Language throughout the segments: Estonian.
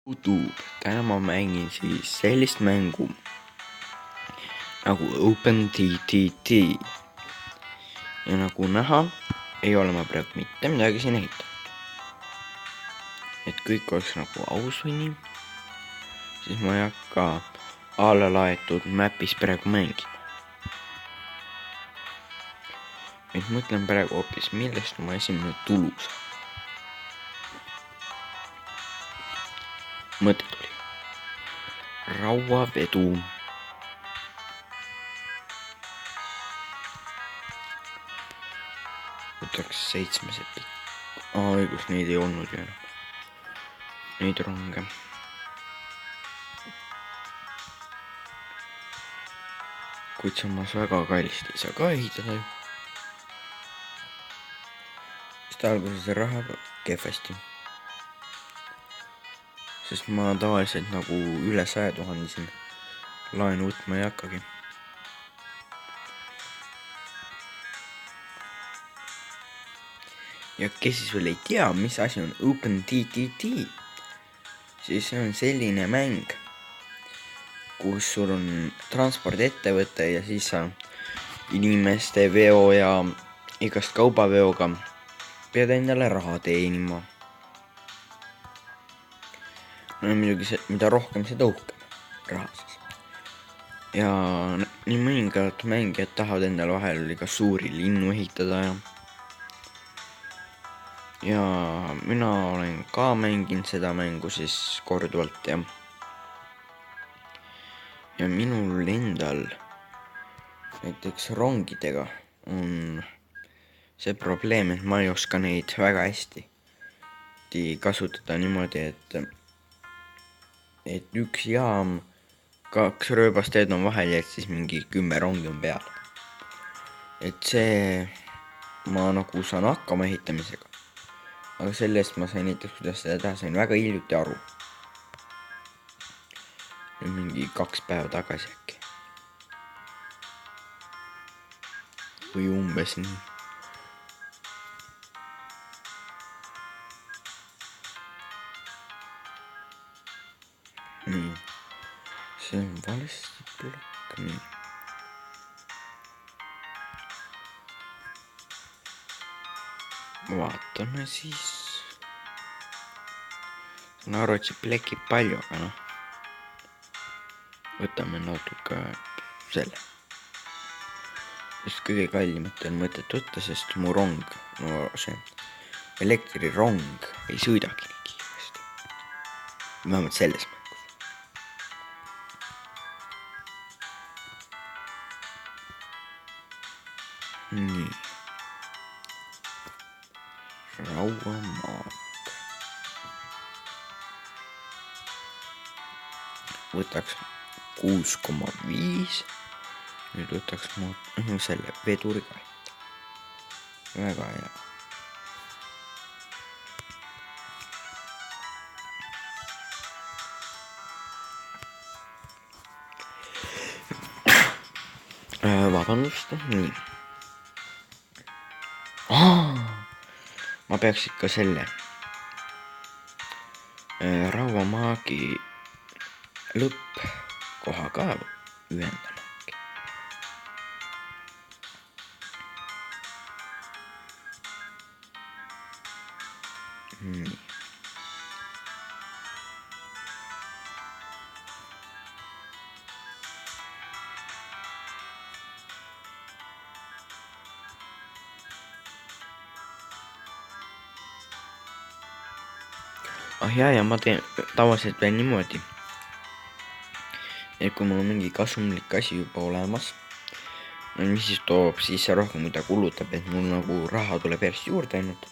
YouTube. Täna ma mängin siis sellist mängu nagu OpenTTT. Ja nagu näha, ei ole ma praegu mitte midagi siin ehitanud. Et kõik oleks nagu aus või nii, siis ma ei hakka alla laetud mapis praegu mängima. Et mõtlen praegu hoopis, millest oma esimene tulu saab. Mõte tuli. Rauavedu. Võtaks 7 sepi. Õigus, neid ei olnud ju enam. Neid ronge. Kuid samas väga kallist ei saa ka ehitada ju. Sest alguses raha kehvasti. Sest ma tavaliselt nagu üle 100 000 siin laenu võtma ei hakkagi. Ja kes siis veel ei tea, mis asi on OpenTTT, siis see on selline mäng, kus sul on transpordiettevõte ja siis sa inimeste veo ja igast kaubaveoga pead endale raha teenima. No muidugi see, mida rohkem, seda uhkem raha siis. Ja nii mõningad mängijad tahavad endale vahel ka suuri linnu ehitada ja mina olen ka mänginud seda mängu siis korduvalt ja minul endal näiteks rongidega on see probleem, et ma ei oska neid väga hästi kasutada niimoodi, et üks jaam, 2 rööbasteed on vahel ja siis mingi 10 rongi on peal. Et see ma nagu saan hakkama ehitamisega. Aga sellest ma sain näiteks, kuidas seda teha, sain väga hiljuti aru. Mingi 2 päeva tagasi äkki. Või umbes nii. Nii. See on valesti plokk, nii. Vaatame siis. Saan aru, et see plekib palju, aga noh. Võtame natuke selle. Sest kõige kallimat on mõtet võtta, sest mu rong, no see elektrirong ei sõidagi nii kiiresti. Vähemalt selles mängus. Nii. Rauamaad. Võtaks 6,5. Nüüd võtaks selle veduri ka. Väga hea. Vabandust, nii. Ma peaks ikka selle rauamaagi lõppkoha ka ühendama. Nii. Ja ma teen tavaliselt veel niimoodi, et kui mul on mingi kasumlik asi juba olemas, mis siis toob sisse rohkem, mida kulutab, et mul nagu raha tuleb järjest juurde ainult,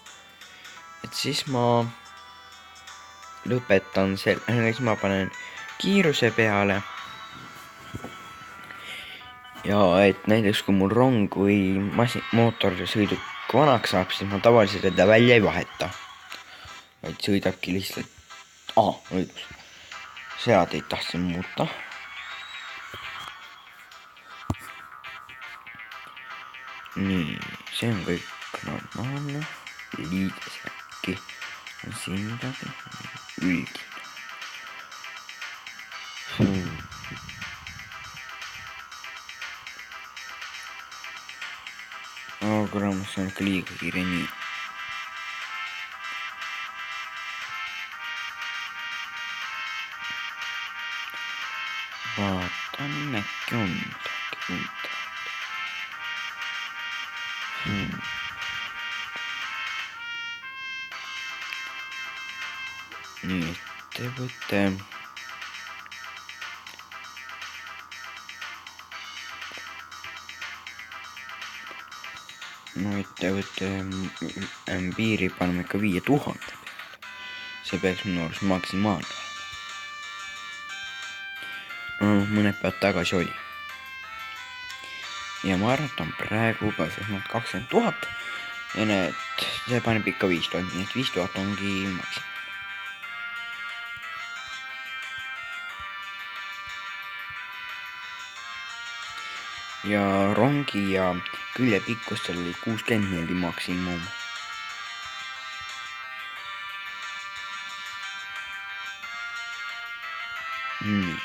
et siis ma lõpetan siis ma panen kiiruse peale ja et näiteks kui mul rong või mootor sõiduk vanaks saab, siis ma tavaliselt seda välja ei vaheta, vaid sõidabki lihtsalt õigus. Seadeid tahtsin muuta. Nii, see on kõik normaalne. Liides äkki on siin midagi üldine. kuramus, see on ikka liiga kiire, nii. vaatan, äkki on midagi huvitavat. nii, ettevõte. no ettevõte piiri paneme ikka 5000 peale. see peaks minu arust maksimaalne. no mõned päevad tagasi oli. ja ma arvan, et on praegu ka 20 000 ja need, see paneb ikka 5000, nii et 5000 ongi maksimaalne. ja rongi ja küljepikkustel oli 64 maksimum. nii.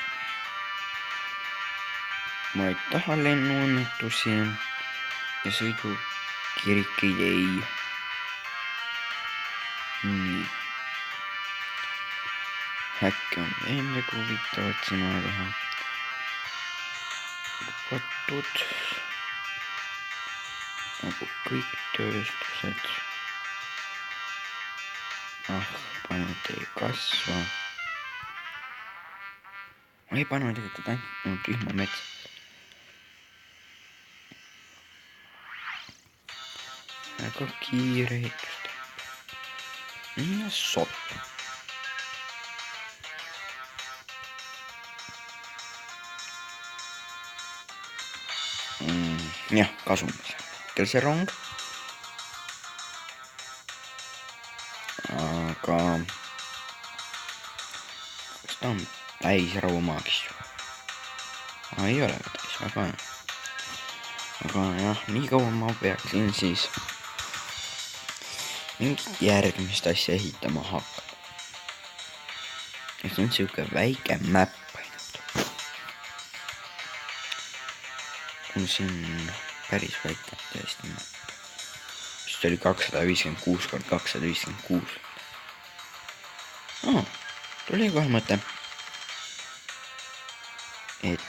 ma ei taha lennuõnnetusi ja sõidukirikeid ei. nii. äkki on veel midagi huvitavat siin vaja teha. lubatud nagu kõik tööstused. paned ei kasva. ma ei pane tegelikult ainult tühma metsa. väga kiire ehitustempo. ja sobib. jah, kasumis. kel see rong? aga kas ta on täis rauamaagist? ei ole täis, väga hea. aga jah, nii kaua ma peaksin siis mingit järgmist asja ehitama hakkama. see on siuke väike mäpp ainult. on siin päris väike tõesti mäpp. vist oli 256 × 256. tuli kohe mõte, et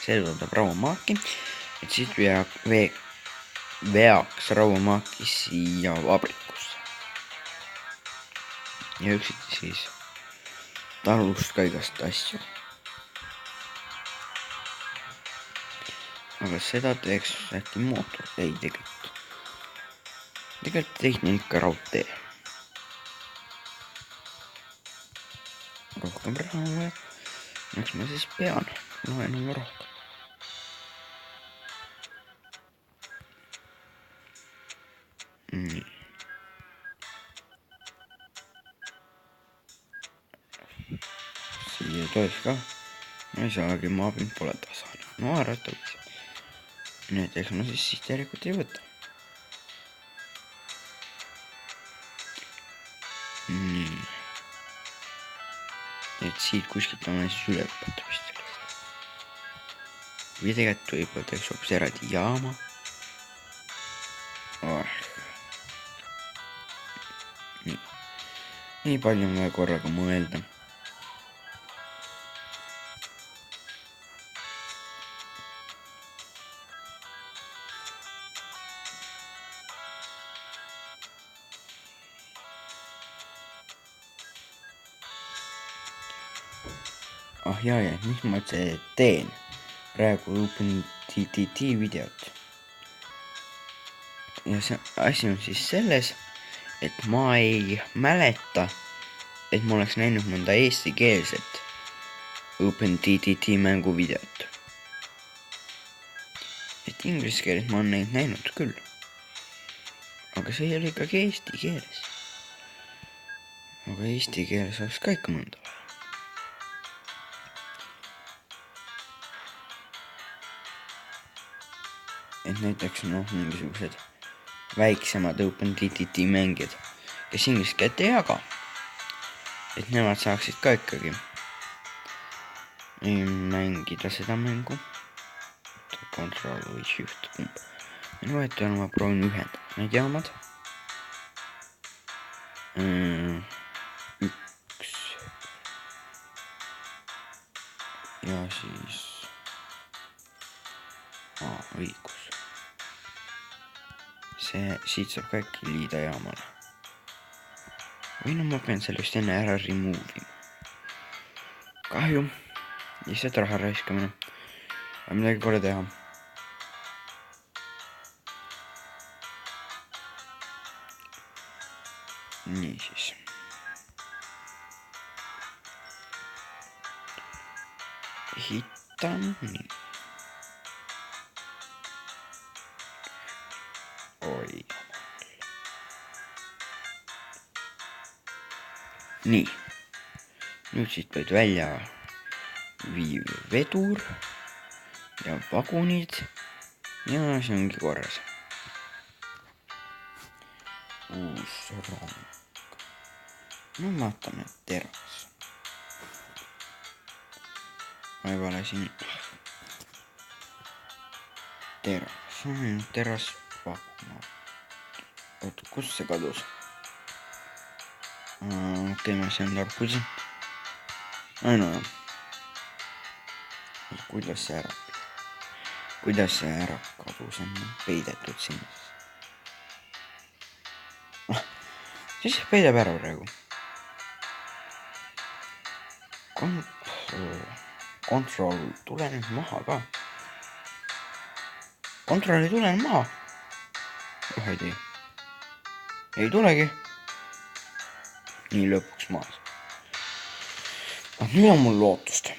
see toodab rauamaaki, et siis veaks rauamaaki siia vabrikusse. ja üksiti siis talust ka igast asju. aga seda teeks äkki mootor, ei tegelikult tehnika raudtee. rohkem raha on vaja. miks ma siis pean laenama rohkem? nii. siia toes ka. ma ei saagi, maapind pole tasane. no arvata võiks. nüüd eks ma siis järelikult ei võta. nii. et siit kuskilt on siis üle õpeta vist sellest. või tegelikult võib-olla teeks hoopis eraldi jaama. nii palju on vaja korraga mõelda. ja mis ma teen praegu OpenTTT videot. ja see asi on siis selles, et ma ei mäleta, et ma oleks näinud mõnda eestikeelset OpenTTT mänguvideot. et inglise keeles ma olen neid näinud küll. aga see oli ikkagi eesti keeles. aga eesti keeles oleks ka ikka mõnda. et näiteks mingisugused väiksemad OpenTTT mängijad, kes inglise keelt ei jaga, et nemad saaksid ka ikkagi mängida seda mängu. Control või Shift, kumb. vahet ei ole, ma proovin ühendada need jaamad. Üks ja siis õigus. Siit saab ka äkki liida jaamale. Või no ma pean selle just enne ära remove ima. Kahju, lihtsalt raha raiskamine. Aga midagi pole teha. Niisiis. Ehitan nii. Oi. Nii. Nüüd siit pead välja viiv vedur ja vagunid ja see ongi korras. Uus rong. No vaatame teras. Ma ei pane siin teras vagun. Oot, kus see kadus? Okei, ma siin tarkusin. Ai no. Kuidas see ära kadus, on peidetud siin. Siis peidab ära praegu. Control, tule nüüd maha ka. Control ei tule maha. Ei tee. Ei tulegi. Nii lõpuks maas. Nüüd on mul lootust.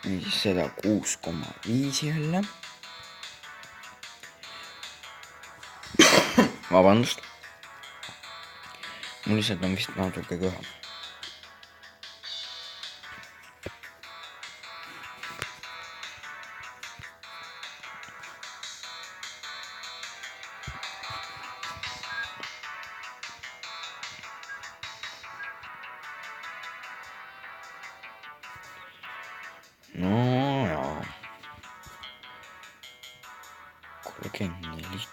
Nüüd siis seda 6,5 jälle. Vabandust. Mul lihtsalt on vist natuke kõha. No jaa. 34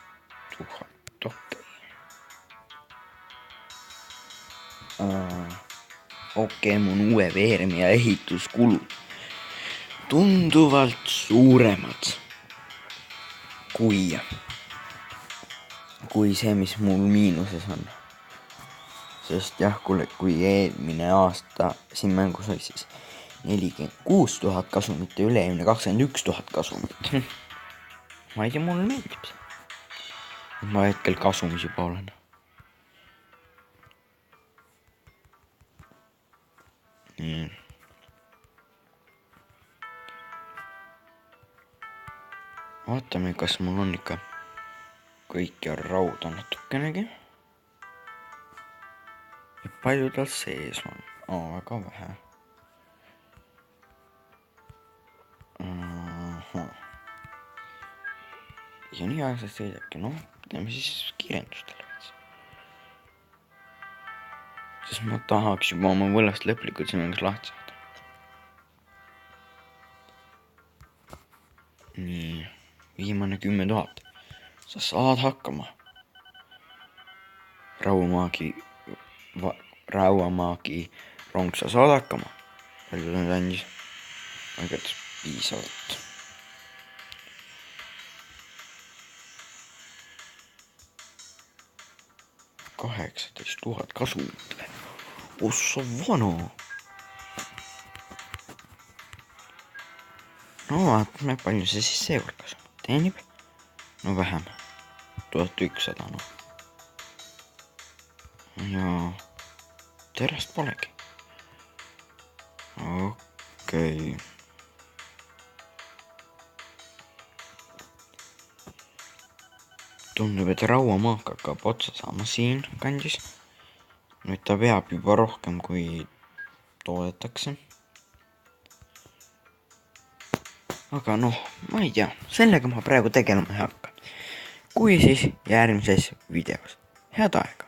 000, okei. Okei, mun uue veeremia ehituskulud tunduvalt suuremad kui see, mis mul miinuses on. Sest jah, kui eelmine aasta siin mängus oli siis 46 000 kasumit ja üle-eelmine 21 000 kasumit. Ma ei tea, mulle meeldib see. Ma hetkel kasumis juba olen. Nii. Vaatame, kas mul on ikka kõike rauda natukenegi. Ja palju tal sees on? Väga vähe. Ja nii aegselt sõidabki, noh, teeme siis kiirendustele. Sest ma tahaks juba oma võllast lõplikult siin mängus lahti saada. Nii, viimane 10 000. Sa saad hakkama. Rauamaagi rong, sa saad hakkama. Palju ta nüüd andis? Aegad piisavalt. $18 000 kasumit. Ossa vana. No vaatame, palju see siis seekord kasumit teenib. No vähem. 1100, noh. Ja terast polegi. Okei. Tundub, et rauamaak hakkab otsa saama siin kandis. Nüüd ta peab juba rohkem, kui toodetakse. Aga noh, ma ei tea. Sellega ma praegu tegelema ei hakka. Kui siis järgmises videos. Head aega!